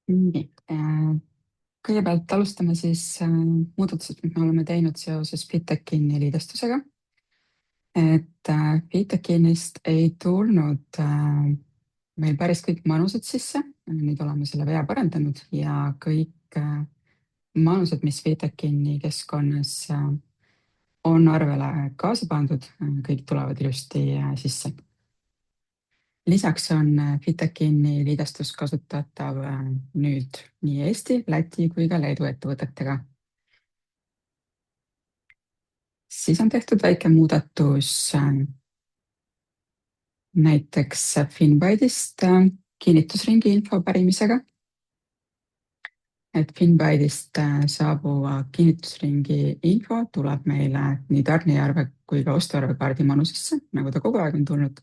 Nii, kõigepealt alustame siis muudatused, mis me oleme teinud seoses Fitechini liidestusega. Et Fitechinist ei tulnud meil päris kõik manused sisse, nüüd oleme selle vea parandanud ja kõik manused, mis Fitechini keskkonnas on arvele kaasa pandud, kõik tulevad ilusti sisse. Lisaks on Fitechini liidestus kasutatav nüüd nii Eesti, Läti kui ka Leedu ettevõtetega. Siis on tehtud väike muudatus näiteks Finbyte'ist kinnitusringi info pärimisega. Et Finbyte'ist saabuva kinnitusringi info tuleb meile nii tarnijarve kui ka ostuarve kaardi manusesse, nagu ta kogu aeg on tulnud.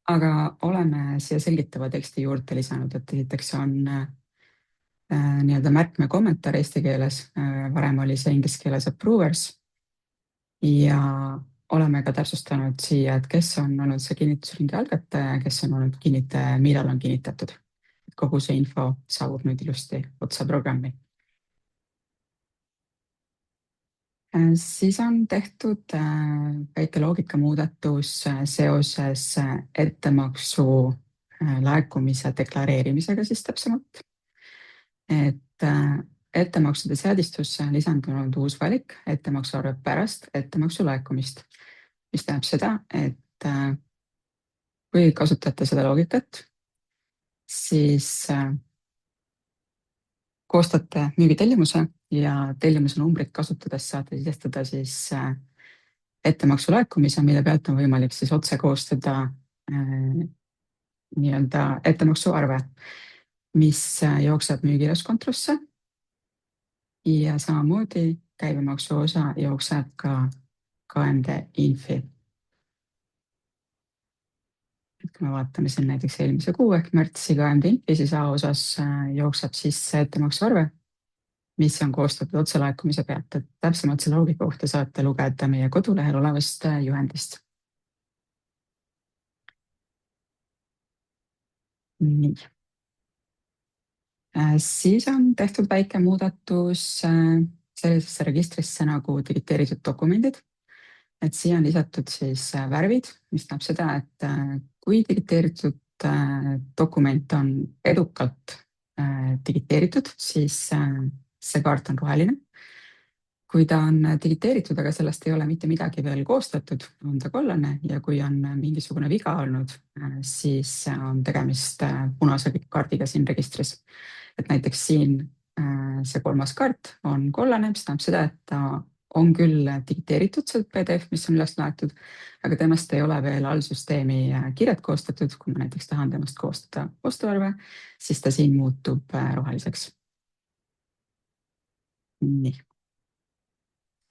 Aga oleme siia selgitava teksti juurde lisanud, et esiteks on nii-öelda märkme kommentaar eesti keeles, varem oli see inglise keeles approvers. Ja oleme ka täpsustanud siia, et kes on olnud see kinnitusringi algataja ja kes on olnud kinnitaja ja millal on kinnitatud. Kogu see info saabub nüüd ilusti otsa programmi. Siis on tehtud väike loogikamuudatus seoses ettemaksu laekumise deklareerimisega siis täpsemalt. Et ettemaksude seadistusse on lisandunud uus valik ettemaksuarve pärast ettemaksu laekumist, mis tähendab seda, et kui kasutate seda loogikat, siis koostate müügitellimuse ja tellimuse numbrit kasutades saate sisestada siis ettemaksu laekumise, mille pealt on võimalik siis otse koostada nii-öelda ettemaksuarve, mis jookseb müügilaskontrosse ja samamoodi käibemaksu osa jookseb ka KMD-infi. Kui me vaatame siin näiteks eelmise kuu ehk märtsi KMD-infi, siis A osas jookseb siis ettemaksuarve, mis on koostatud otselaekumise pealt, et täpsemalt selle loogika kohta saate lugeda meie kodulehel olevast juhendist. Nii. Siis on tehtud väike muudatus sellisesse registrisse nagu digiteeritud dokumendid. Et siia on lisatud siis värvid, mis tähendab seda, et kui digiteeritud dokument on edukalt digiteeritud, siis see kaart on roheline. Kui ta on digiteeritud, aga sellest ei ole mitte midagi veel koostatud, on ta kollane ja kui on mingisugune viga olnud, siis on tegemist punase kaardiga siin registris. Et näiteks siin see kolmas kaart on kollane, mis tähendab seda, et ta on küll digiteeritud see PDF, mis on üles laetud, aga temast ei ole veel allsüsteemi kirjad koostatud. Kui ma näiteks tahan temast koostada ostuarve, siis ta siin muutub roheliseks. Nii.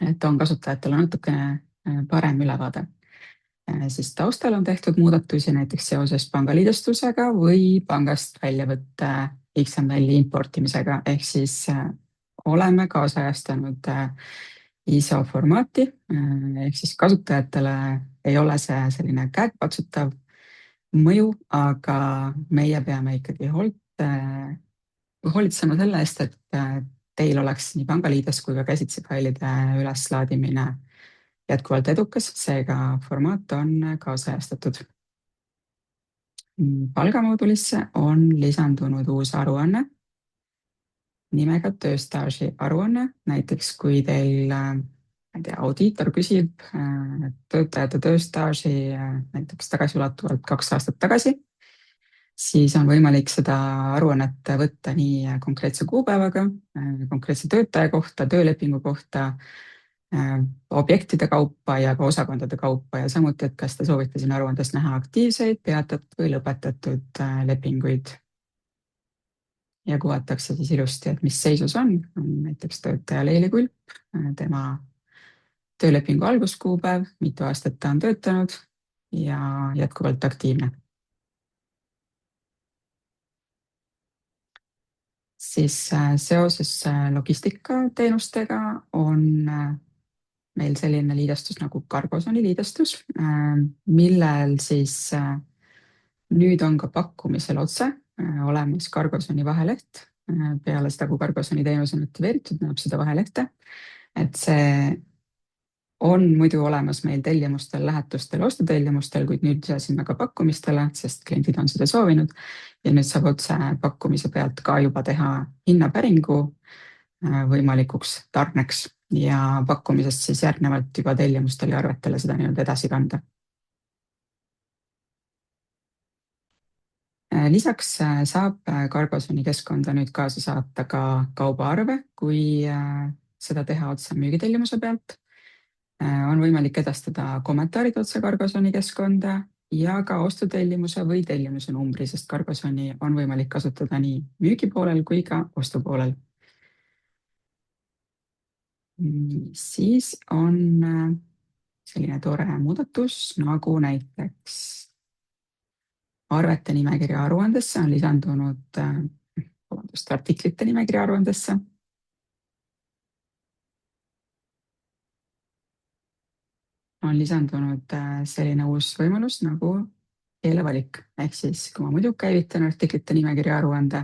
Et on kasutajatele natukene parem ülevaade. Siis taustal on tehtud muudatusi näiteks seoses pangaliidestusega või pangast väljavõtte XML-i importimisega, ehk siis oleme kaasajastanud ISO formaati, ehk siis kasutajatele ei ole see selline käegpatsutav mõju, aga meie peame ikkagi hoolitsema selle eest, et teil oleks nii pangaliides kui ka käsitsi failide üleslaadimine jätkuvalt edukas, seega formaat on kaasajastatud. Palgamoodulisse on lisandunud uus aruanne nimega tööstaaži aruanne. Näiteks kui teil audiitor küsib töötajate tööstaaži näiteks tagasiulatuvalt 2 aastat tagasi, siis on võimalik seda aruannet võtta nii konkreetse kuupäevaga, konkreetse töötaja kohta, töölepingu kohta, objektide kaupa ja ka osakondade kaupa ja samuti, et kas te soovite siin aruandes näha aktiivseid, peatatud või lõpetatud lepinguid. Ja kuvatakse siis ilusti, et mis seisus on näiteks töötaja Leili Kulp, tema töölepingu alguskuupäev, mitu aastat ta on töötanud ja jätkuvalt aktiivne. Siis seoses logistikateenustega on meil selline liidestus nagu Cargosoni liidestus, millel siis nüüd on ka pakkumisel otse olemas Cargosoni vaheleht, peale seda, kui Cargosoni teenus on aktiveeritud, näeb seda vahelehte. et see on muidu olemas meil tellimustel, lähetustel, ostutellimustel, kuid nüüd lisasime ka pakkumistele, sest kliendid on seda soovinud. ja nüüd saab otse pakkumise pealt ka juba teha hinnapäringu võimalikuks tarneks ja pakkumisest siis järgnevalt juba tellimustele ja arvetele seda nii-öelda edasi kanda. Lisaks saab Cargosoni keskkonda nüüd kaasa saata ka kaubaarve, kui seda teha otse müügitellimuse pealt. On võimalik edastada kommentaarid otse Cargosoni keskkonda ja ka ostutellimuse või tellimuse numbri, sest Cargosoni on võimalik kasutada nii müügipoolel kui ka ostupoolel. Siis on selline tore muudatus nagu näiteks arvete nimekirja aruandesse on lisandunud, artiklite nimekirja aruandesse. On lisandunud selline uus võimalus nagu keelevalik. Ehk siis, kui ma muidu käivitan artiklite nimekirja aruande,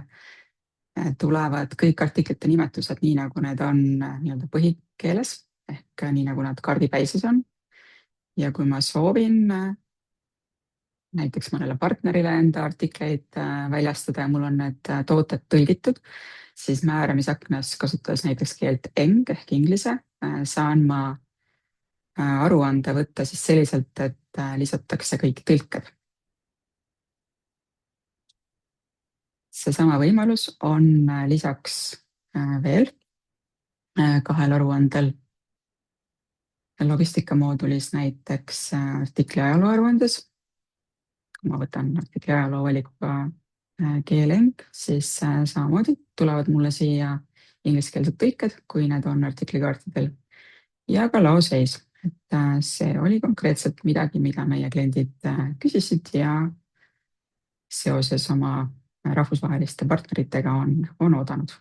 tulevad kõik artiklite nimetused nii, nagu need on nii-öelda põhikeeles ehk nii, nagu nad kaardipäises on. Ja kui ma soovin näiteks mõnele partnerile enda artikleid väljastada ja mul on need tooted tõlgitud, siis määramisaknas, kasutades näiteks keelt eng ehk inglise, saan ma aruande võtta siis selliselt, et lisatakse kõik tõlked. Seesama võimalus on lisaks veel kahel aruandel. Logistikamoodulis näiteks artikli ajaloo aruandes. Kui ma võtan artikli ajaloo valikuga keeleng, siis samamoodi tulevad mulle siia ingliskeelsed tõlked, kui need on artiklikaartidel. Ja ka laoseis. Et see oli konkreetselt midagi, mida meie kliendid küsisid ja seoses oma rahvusvaheliste partneritega on oodanud.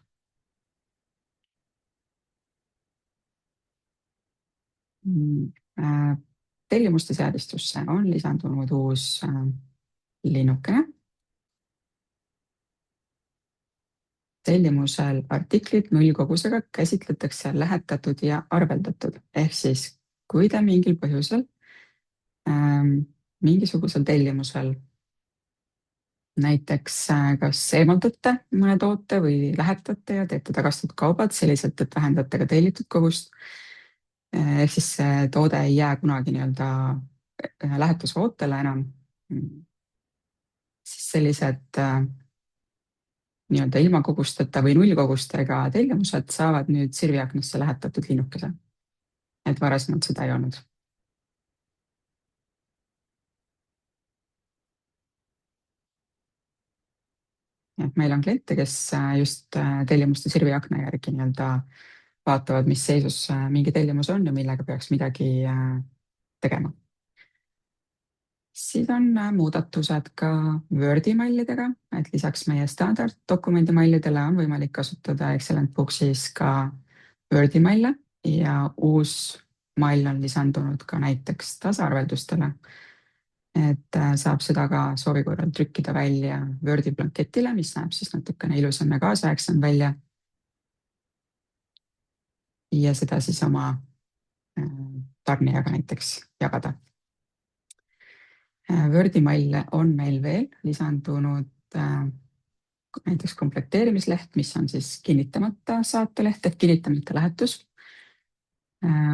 Tellimuste seadistusse on lisandunud uus linnukene. Tellimusel artiklid nullkogusega käsitletakse lähetatud ja arveldatud. Ehk siis, kui te mingil põhjusel mingisugusel tellimusel näiteks kas eemaldate mõne toote või lähetate ja teete tagastatud kaubad selliselt, et vähendate ka tellitud kogust. Ehk siis see toode ei jää kunagi nii-öelda lähetusootele enam. Siis sellised nii-öelda ilma kogusteta või nullkogustega tellimused saavad nüüd sirviaknasse lähetatud linnukese. Et varasemalt seda ei olnud. Et meil on kliente, kes just tellimuste sirviakna järgi nii-öelda vaatavad, mis seisus mingi tellimus on ja millega peaks midagi tegema. Siis on muudatused ka Wordi mailidega, et lisaks meie standard dokumendimallidele on võimalik kasutada Excellent Booksis ka Wordi maille ja uus mail on lisandunud ka näiteks tasaarveldustele. Et saab seda ka soovi korral trükkida välja Wordi blanketile, mis näeb siis natukene ilusam ja kaasaegsam välja. Ja seda siis oma tarnijaga näiteks jagada. Wordi maille on meil veel lisandunud näiteks komplekteerimisleht, mis on siis kinnitamata saateleht ehk kinnitamata lähetus.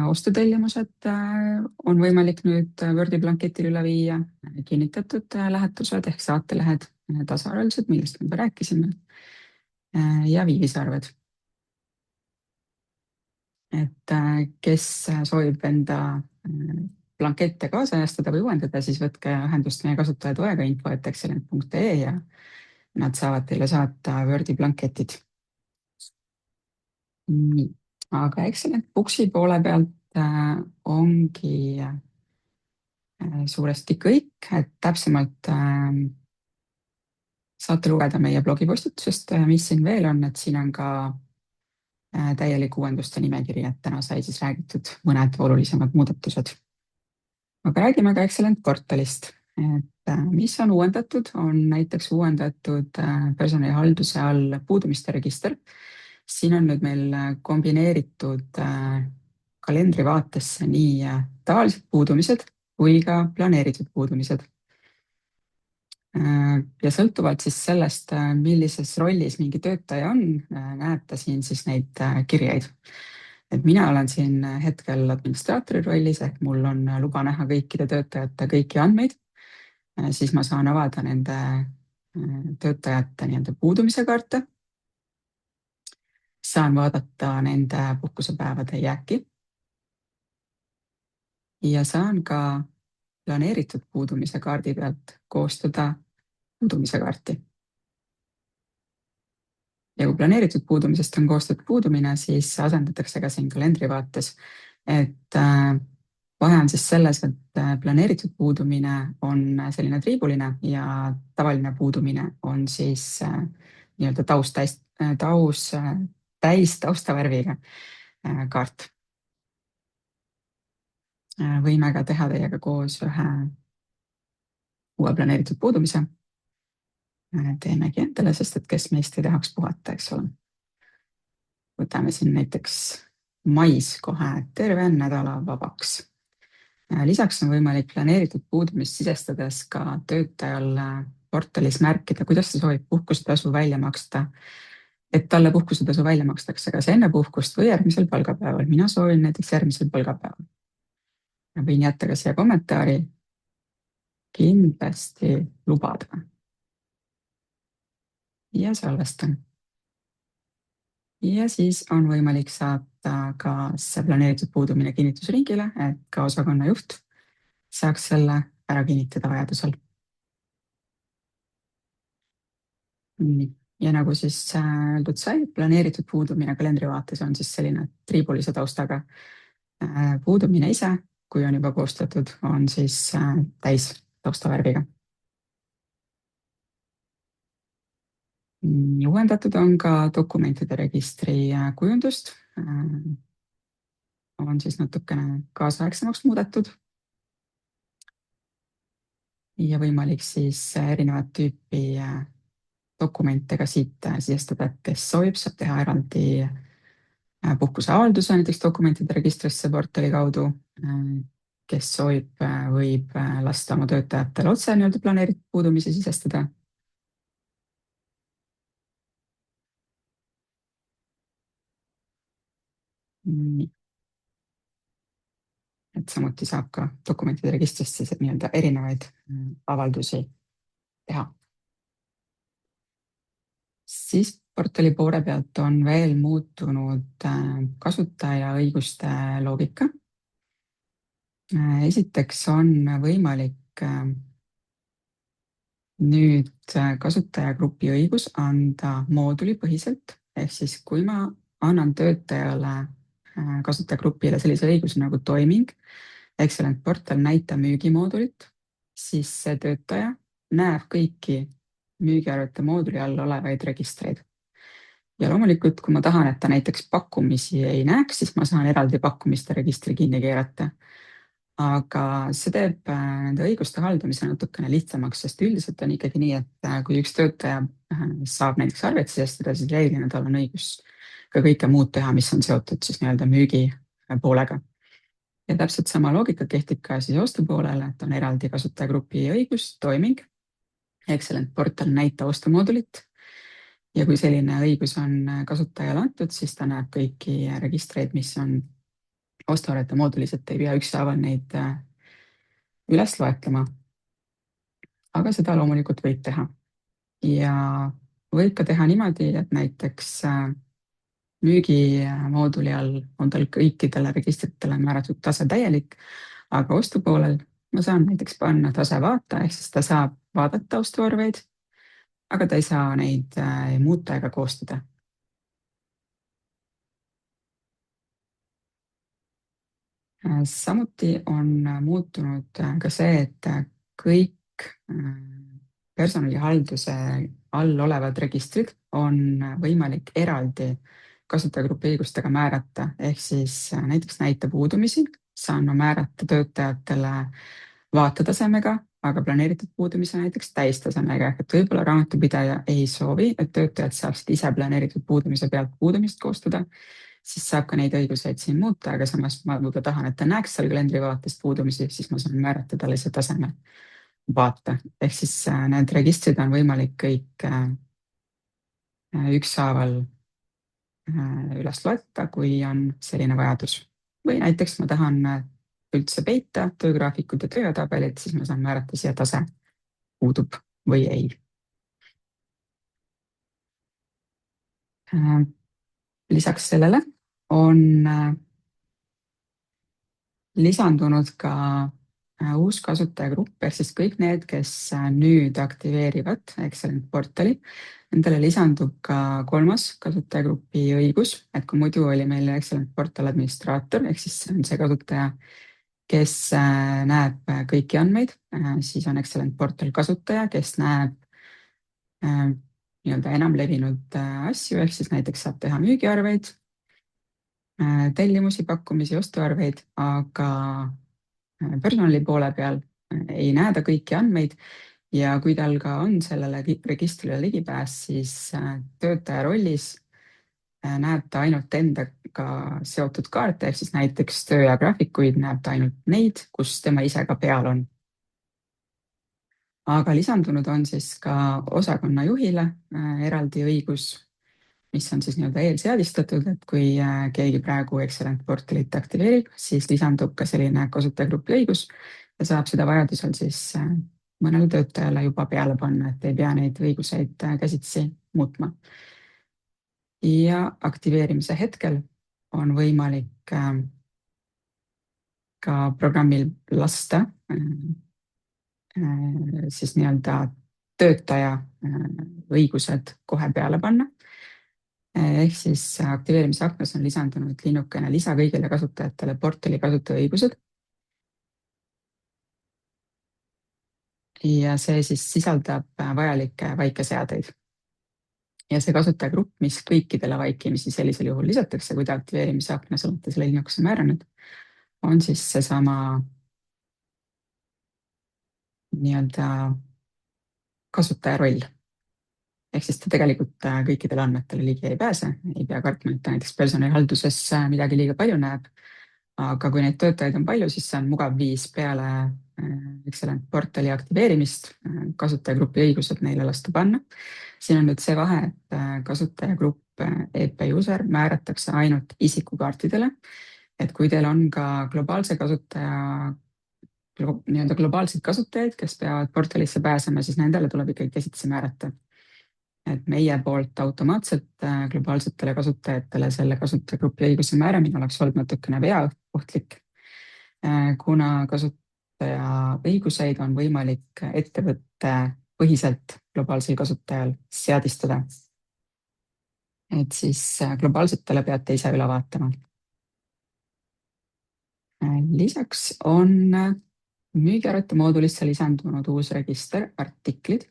Ostutellimused on võimalik nüüd Wordi blanketil üle viia, kinnitatud lähetused ehk saatelehed, tasaarveldused, millest me juba rääkisime, ja viivisarved. Et kes soovib enda blankette kaasajastada või uuendada, siis võtke ühendust meie kasutajatoega info@excellent.ee ja nad saavad teile saata Wordi blanketid. Nii. Aga Excellent Booksi poole pealt ongi suuresti kõik, et täpsemalt saate lugeda meie blogipostitusest, mis siin veel on, et siin on ka täielik uuenduste nimekiri, et täna sai siis räägitud mõned olulisemad muudatused. Aga räägime ka Excellent portalist, et mis on uuendatud, on näiteks uuendatud personalihalduse all puudumiste register. siin on nüüd meil kombineeritud kalendri vaatesse nii tavalised puudumised kui ka planeeritud puudumised. Ja sõltuvalt siis sellest, millises rollis mingi töötaja on, näeb ta siin siis neid kirjeid. Et mina olen siin hetkel administraatori rollis, ehk mul on luba näha kõikide töötajate kõiki andmeid. Siis ma saan avada nende töötajate nii-öelda puudumise kaarte. Saan vaadata nende puhkusepäevade jääki. Ja saan ka planeeritud puudumise kaardi pealt koostada puudumise kaarti. Ja kui planeeritud puudumisest on koostatud puudumine, siis asendatakse ka siin kalendri vaates. Et vahe on siis selles, et planeeritud puudumine on selline triibuline ja tavaline puudumine on siis nii-öelda täis taustavärviga kaart. Võime ka teha teiega koos ühe uue planeeritud puudumise. Teemegi endale, sest et kes meist ei tahaks puhata, eks ole. Võtame siin näiteks mais kohe terve nädala vabaks. Lisaks on võimalik planeeritud puudumist sisestades ka töötajal portalis märkida, kuidas ta soovib puhkusetasu välja maksta. Et talle puhkusetasu välja makstakse kas enne puhkust või järgmisel palgapäeval. Mina soovin näiteks järgmisel palgapäeval. Võin jätta ka siia kommentaari. Kindlasti lubada. Ja salvestan. Ja siis on võimalik saata ka see planeeritud puudumine kinnitusringile, et ka osakonna juht saaks selle ära kinnitada vajadusel. Ja nagu siis öeldud sai, planeeritud puudumine kalendri vaates on siis selline triibulise taustaga. Puudumine ise, kui on juba koostatud, on siis täis taustavärviga. Uuendatud on ka dokumentide registri kujundust. On siis natukene kaasaegsemaks muudetud. Ja võimalik siis erinevat tüüpi dokumente ka siit sisestada, et kes soovib, saab teha eraldi puhkuseavalduse näiteks dokumentide registrisse portali kaudu. Kes soovib, võib lasta oma töötajatele otse nii-öelda planeeritud puudumisi sisestada. Et samuti saab ka dokumentide registrisse nii-öelda erinevaid avaldusi teha. Siis portali poole pealt on veel muutunud kasutaja õiguste loogika. Esiteks on võimalik nüüd kasutajagrupi õigus anda moodulipõhiselt, ehk siis kui ma annan töötajale kasutajagrupile sellise õiguse nagu toiming, Excellent portal näita müügimoodulit, siis see töötaja näeb kõiki müügiarvete mooduli all olevaid registreid. Ja loomulikult, kui ma tahan, et ta näiteks pakkumisi ei näeks, siis ma saan eraldi pakkumiste registri kinni keerata. Aga see teeb nende õiguste haldamise natukene lihtsamaks, sest üldiselt on ikkagi nii, et kui üks töötaja saab näiteks arvet sisestada, siis reeglina tal on õigus ka kõike muud teha, mis on seotud siis nii-öelda müügi poolega. Ja täpselt sama loogika kehtib ka siis ostupoolele, et on eraldi kasutajagrupi õigus, toiming, Excellent portal näita ostumoodulit. Ja kui selline õigus on kasutajale antud, siis ta näeb kõiki registreid, mis on ostuarvete moodulis, et ei pea ükshaaval neid üles loetlema. Aga seda loomulikult võib teha. Ja võib ka teha niimoodi, et näiteks müügimooduli all on tal kõikidele registritele määratud tase täielik, aga ostupoolel ma saan näiteks panna tase vaata, ehk siis ta saab vaadata ostuarveid, aga ta ei saa neid muuta ega koostada. Samuti on muutunud ka see, et kõik personalihalduse all olevad registrid on võimalik eraldi kasutajagrupi õigustega määrata, ehk siis näiteks näita puudumisi, saan ma määrata töötajatele vaatetasemega aga planeeritud puudumise näiteks täistasemega, ehk et võib-olla raamatupidaja ei soovi, et töötajad saaksid ise planeeritud puudumise pealt puudumist koostada, siis saab ka neid õiguseid siin muuta, aga samas ma võib-olla tahan, et ta näeks seal kalendrivaatest puudumisi, siis ma saan määrata talle see taseme vaate. Ehk siis need registrid on võimalik kõik ükshaaval üles loeta, kui on selline vajadus. Või näiteks ma tahan üldse peita töögraafikud ja töötabelid, siis ma saan määrata siia tase puudub või ei. Lisaks sellele on lisandunud ka uus kasutajagrupp, ehk siis kõik need, kes nüüd aktiveerivad Excellent portali, nendele lisandub ka kolmas kasutajagrupi õigus, et kui muidu oli meil Excellent portal administraator, ehk siis see on see kasutaja, kes näeb kõiki andmeid, siis on Excellent portal kasutaja, kes näeb nii-öelda enam levinud asju, ehk siis näiteks saab teha müügiarveid, tellimusi, pakkumisi, ostuarveid, aga personali poole peal ei näe ta kõiki andmeid ja kui tal ka on sellele registrile ligipääs, siis töötaja rollis näeb ta ainult endaga seotud kaarte, ehk siis näiteks töö ja graafikuid näeb ta ainult neid, kus tema ise ka peal on. Aga lisandunud on siis ka osakonna juhile eraldi õigus, mis on siis nii-öelda eelseadistatud, et kui keegi praegu Excellent portalit aktiveerib, siis lisandub ka selline kasutajagrupi õigus ja saab seda vajadusel siis mõnele töötajale juba peale panna, et ei pea neid õiguseid käsitsi muutma. Ja aktiveerimise hetkel on võimalik ka programmil lasta siis nii-öelda töötaja õigused kohe peale panna. Ehk siis aktiveerimise aknas on lisandunud linnukene lisa kõigile kasutajatele portali kasutajaõigused. Ja see siis sisaldab vajalikke vaikeseadeid. Ja see kasutajagrupp, mis kõikidele vaikimisi sellisel juhul lisatakse, kui te aktiveerimise aknas olete selle linnukese määranud, on siis seesama nii-öelda kasutaja roll. Ehk siis ta tegelikult kõikidele andmetele ligi ei pääse, ei pea kartma, et ta näiteks personalihalduses midagi liiga palju näeb. Aga kui neid töötajaid on palju, siis see on mugav viis peale Excellent portali aktiveerimist kasutajagrupi õigused neile lasta panna. Siin on nüüd see vahe, et kasutajagrupp EP user määratakse ainult isikukaartidele. Et kui teil on ka globaalse kasutaja, nii-öelda globaalseid kasutajaid, kes peavad portalisse pääsema, siis nendele tuleb ikkagi käsitsi määrata. Et meie poolt automaatselt globaalsetele kasutajatele selle kasutajagrupi õiguse määramine oleks olnud natukene veaohtlik, kuna kasutaja õiguseid on võimalik ettevõtte põhiselt globaalsel kasutajal seadistada. Et siis globaalsetele peate ise üle vaatama. Lisaks on müügiarvete moodulisse lisandunud uus register, artiklid.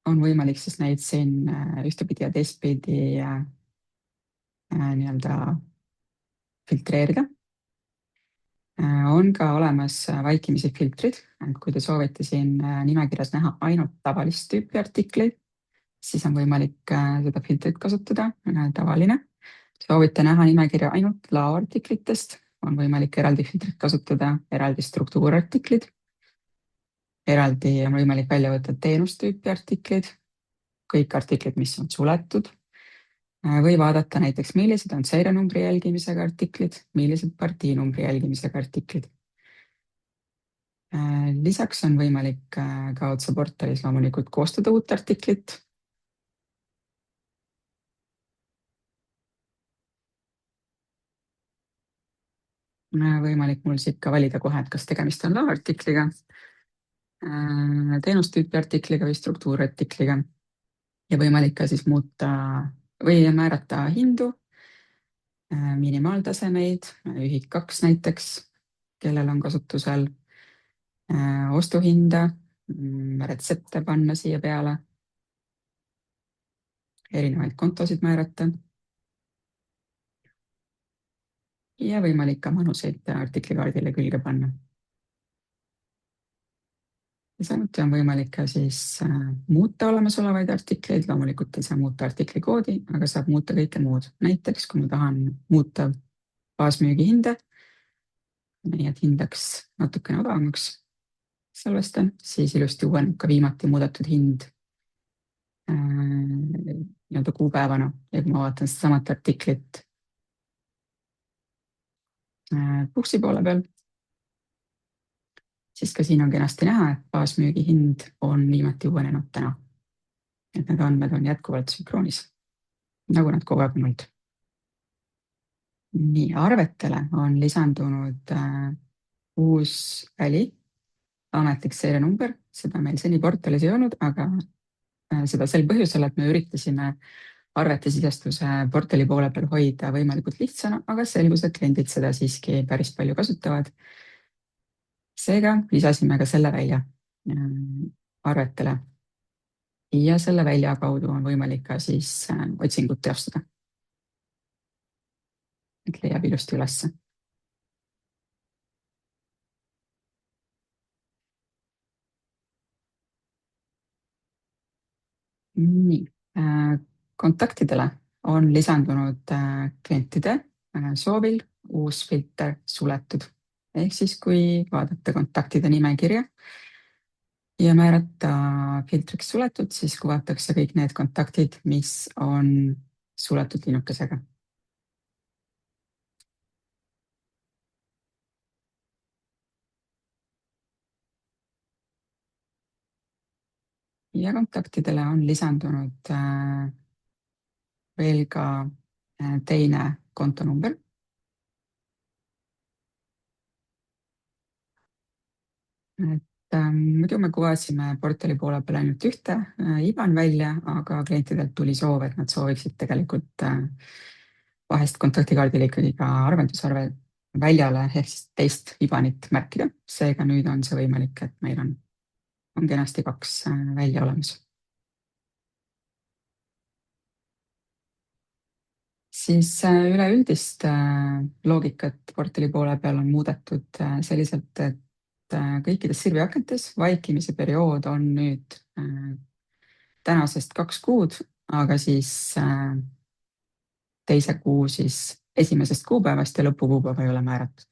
On võimalik siis neid siin ühtepidi ja teistpidi nii-öelda filtreerida. On ka olemas vaikimisi filtrid, et kui te soovite siin nimekirjas näha ainult tavalist tüüpi artikleid, siis on võimalik seda filtrit kasutada, tavaline. Soovite näha nimekirja ainult laoartiklitest, on võimalik eraldi filtrit kasutada, eraldi struktuurartiklid. Eraldi on võimalik välja võtta teenustüüpi artiklid, kõik artiklid, mis on suletud, või vaadata näiteks, millised on seirenumbri jälgimisega artiklid, millised partiinumbri jälgimisega artiklid. Lisaks on võimalik ka otse portalis loomulikult koostada uut artiklit. Võimalik mul siit ka valida kohe, et kas tegemist on laoartikliga, teenustüüpi artikliga või struktuurartikliga ja võimalik ka siis muuta või määrata hindu, minimaaltasemeid, ühik 2 näiteks, kellel on kasutusel, ostuhinda, retsepte panna siia peale, erinevaid kontosid määrata ja võimalik ka manuseid artiklikaardile külge panna. ja samuti on võimalik ka siis muuta olemasolevaid artikleid, loomulikult ei saa muuta artikli koodi, aga saab muuta kõike muud. näiteks kui ma tahan muuta baasmüügi hinda, nii et hind läks natukene odavamaks, salvestan, siis ilusti uueneb ka viimati muudetud hind nii-öelda kuupäevana ja kui ma vaatan sedasamat artiklit Puhksi poole peal, siis ka siin on kenasti näha, et baasmüügi hind on viimati uuenenud täna. Et need andmed on jätkuvalt sünkroonis, nagu nad kogu aeg on olnud. Nii, arvetele on lisandunud uus väli, ametlik seerianumber, seda meil seni portaalis ei olnud, aga seda sel põhjusel, et me üritasime arvete sisestuse portaali poole peal hoida võimalikult lihtsana, aga selgus, et kliendid seda siiski päris palju kasutavad. Seega lisasime ka selle välja arvetele ja selle välja kaudu on võimalik ka siis otsingut teostada. Et leiab ilusti ülesse. Nii, kontaktidele on lisandunud klientide soovil uus filter suletud. Ehk siis, kui vaadata kontaktide nimekirja ja määrata filtriks suletud, siis kuvatakse kõik need kontaktid, mis on suletud linnukesega. Ja kontaktidele on lisandunud veel ka teine kontonumber. Muidu me kuvasime portaali poole peal ainult ühte IBAN välja, aga klientidelt tuli soov, et nad sooviksid tegelikult vahest kontaktikaardile ikkagi ka arveldusarve väljale ehk siis teist IBANit märkida. Seega nüüd on see võimalik, et meil on kenasti 2 välja olemas. Siis üleüldist loogikat portaali poole peal on muudetud selliselt, et kõikides sirviakentes vaikimise periood on nüüd tänasest 2 kuud, aga siis teise kuu siis esimesest kuupäevast ja lõpukuupäeva ei ole määratud.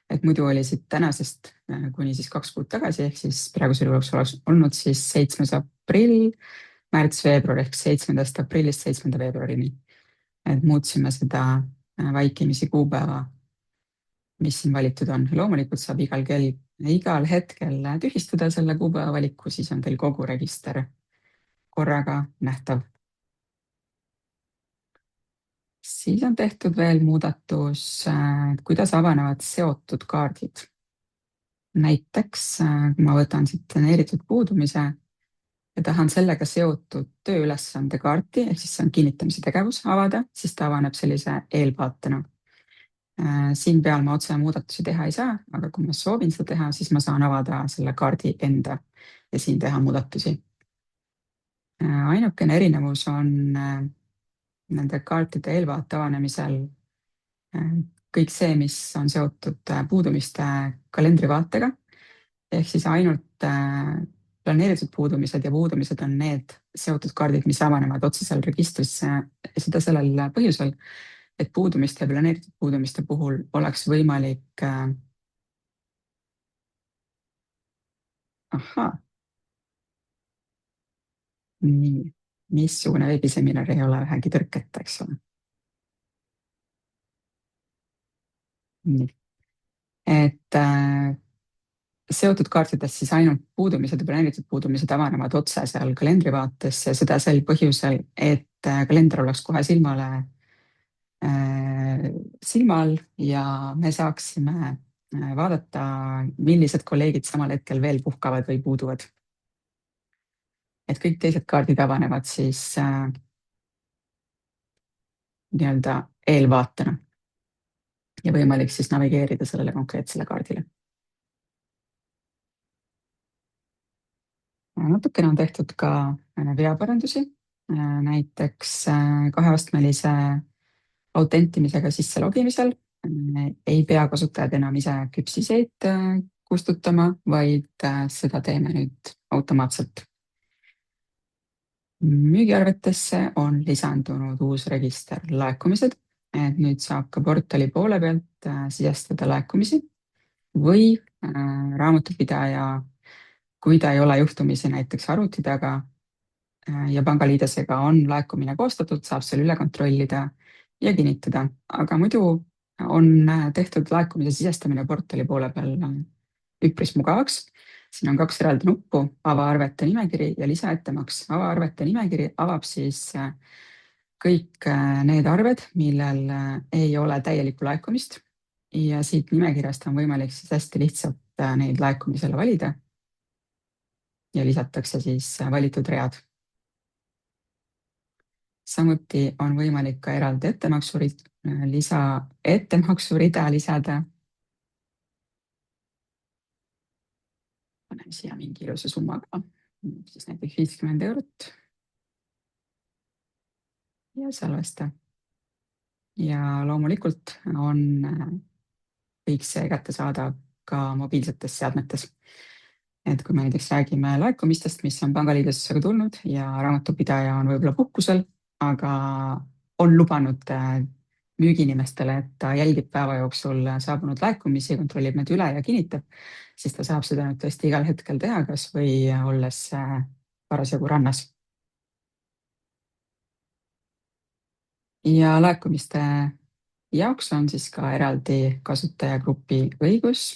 Et muidu oli siit tänasest kuni siis 2 kuud tagasi, ehk siis praegusel juhul oleks olnud siis 7. aprill, märts-veebruar ehk 7. aprillist 7. veebruarini. Et muutsime seda vaikimisi kuupäeva, mis siin valitud on. Loomulikult saab igal hetkel tühistada selle kuupäeva valiku, siis on teil kogu register korraga nähtav. Siis on tehtud veel muudatus, kuidas avanevad seotud kaardid. Näiteks, kui ma võtan siit planeeritud puudumise ja tahan sellega seotud tööülesande kaarti, ehk siis see on kinnitamise tegevus avada, siis ta avaneb sellise eelvaatena. Siin peal ma otse muudatusi teha ei saa, aga kui ma soovin seda teha, siis ma saan avada selle kaardi enda ja siin teha muudatusi. Ainukene erinevus on nende kaartide eelvaate avanemisel kõik see, mis on seotud puudumiste kalendrivaatega, ehk siis ainult planeeritud puudumised ja puudumised on need seotud kaardid, mis avanevad otse seal registrisse, seda sellel põhjusel, et puudumiste ja planeeritud puudumiste puhul oleks võimalik nii, missugune veebiseminar ei ole vähegi tõrketa, eks ole. Nii. Et seotud kaartidest siis ainult puudumised ja planeeritud puudumised avanevad otse seal kalendrivaates ja seda sel põhjusel, et kalender oleks kohe silma all ja me saaksime vaadata, millised kolleegid samal hetkel veel puhkavad või puuduvad. Et kõik teised kaardid avanevad siis nii-öelda eelvaatena ja võimalik siis navigeerida sellele konkreetsele kaardile. Natukene on tehtud ka veaparandusi, näiteks 2-astmelise autentimisega sisse logimisel ei pea kasutajad enam ise küpsiseid kustutama, vaid seda teeme nüüd automaatselt. Müügiarvetesse on lisandunud uus register laekumised, et nüüd saab ka portali poole pealt sisestada laekumisi või raamatupidaja, kui ta ei ole juhtumisi näiteks arvuti taga ja pangaliidesega on laekumine koostatud, saab selle üle kontrollida ja kinnitada, aga muidu on tehtud laekumise sisestamine portali poole peal üpris mugavaks. siin on kaks eraldi nuppu, avaarvete nimekiri ja lisaettemaks. avaarvete nimekiri avab siis kõik need arved, millel ei ole täielikku laekumist ja siit nimekirjast on võimalik siis hästi lihtsalt neid laekumisele valida ja lisatakse siis valitud read. samuti on võimalik ka eraldi ettemaksurida lisada. paneme siia mingi ilusa summaga, siis näiteks 50 eurot ja salvesta. ja loomulikult on kõik see kättesaadav ka mobiilsetes seadmetes. et kui me näiteks räägime laekumistest, mis on pangaliidestusega tulnud ja raamatupidaja on võib-olla puhkusel, aga on lubanud müügiinimestele, et ta jälgib päeva jooksul saabunud laekumisi, kontrollib need üle ja kinnitab, siis ta saab seda nüüd tõesti igal hetkel teha, kas või olles parasjagu rannas. ja laekumiste jaoks on siis ka eraldi kasutajagrupi õigus.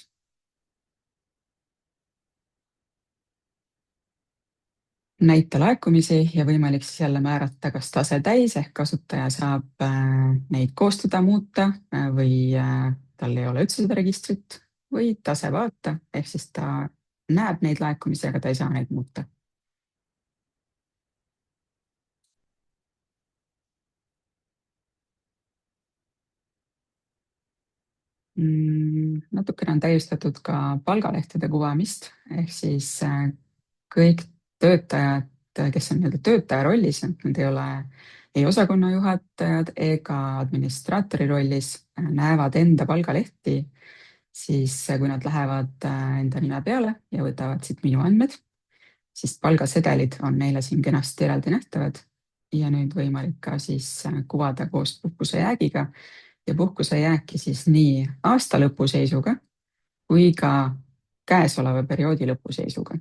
näita laekumisi ja võimalik siis jälle määrata kas tase täis ehk kasutaja saab neid koostada, muuta või tal ei ole üldse seda registrit või tase vaata ehk siis ta näeb neid laekumisi, aga ta ei saa neid muuta. natukene on täiustatud ka palgalehtede kuvamist ehk siis kõik töötajad, kes on nii-öelda töötaja rollis, et nad ei ole ei osakonnajuhatajad ega administraatori rollis, näevad enda palgalehti, siis kui nad lähevad enda nime peale ja võtavad siit minu andmed, siis palgasedelid on neile siin kenasti eraldi nähtavad ja nüüd võimalik ka siis kuvada koos puhkusejäägiga ja puhkusejääki siis nii aasta lõpuseisuga kui ka käesoleva perioodi lõpuseisuga.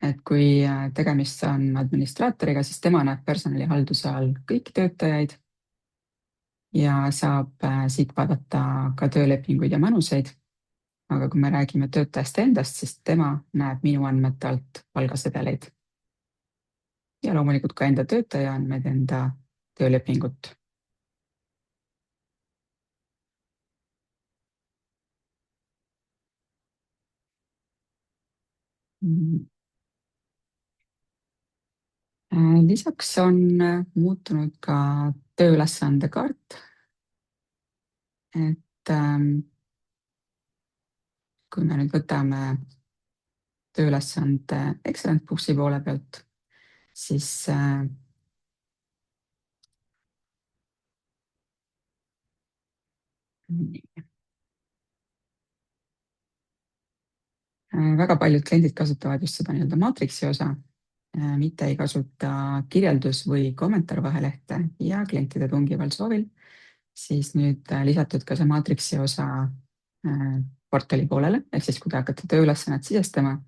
et kui tegemist on administraatoriga, siis tema näeb personalihalduse all kõiki töötajaid ja saab siit vaadata ka töölepinguid ja manuseid. aga kui me räägime töötajast endast, siis tema näeb minu andmete alt palgasedeleid. ja loomulikult ka enda töötaja andmed, enda töölepingut. lisaks on muutunud ka tööülesande kaart. et kui me nüüd võtame tööülesande Excellent Booksi poole pealt, siis väga paljud kliendid kasutavad just seda nii-öelda maatriksi osa, mitte ei kasuta kirjeldus- või kommentaarvahelehte ja klientide tungival soovil, siis nüüd lisatud ka see maatriksi osa portali poolele, ehk siis kui te hakkate tööülesannet sisestama,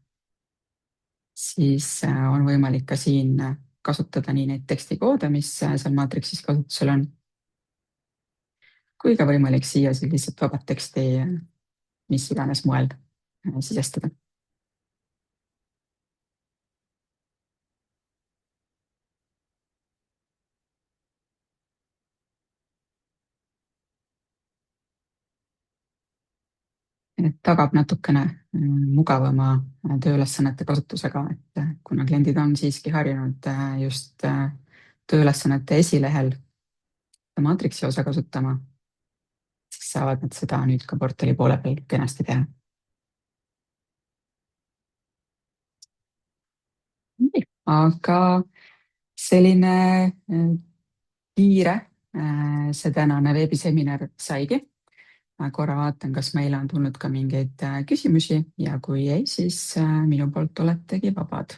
siis on võimalik ka siin kasutada nii neid tekstikoode, mis seal maatriksis kasutusel on, kui ka võimalik siia siis lihtsalt vabat teksti mis iganes moel sisestada. tagab natukene mugavama tööülesannete kasutusega, et kuna kliendid on siiski harjunud just tööülesannete esilehel maatriksi osa kasutama, siis saavad nad seda nüüd ka portali poole peal kenasti teha. aga selline kiire see tänane veebiseminar saigi. korra vaatan, kas meile on tulnud ka mingeid küsimusi ja kui ei, siis minu poolt oletegi vabad.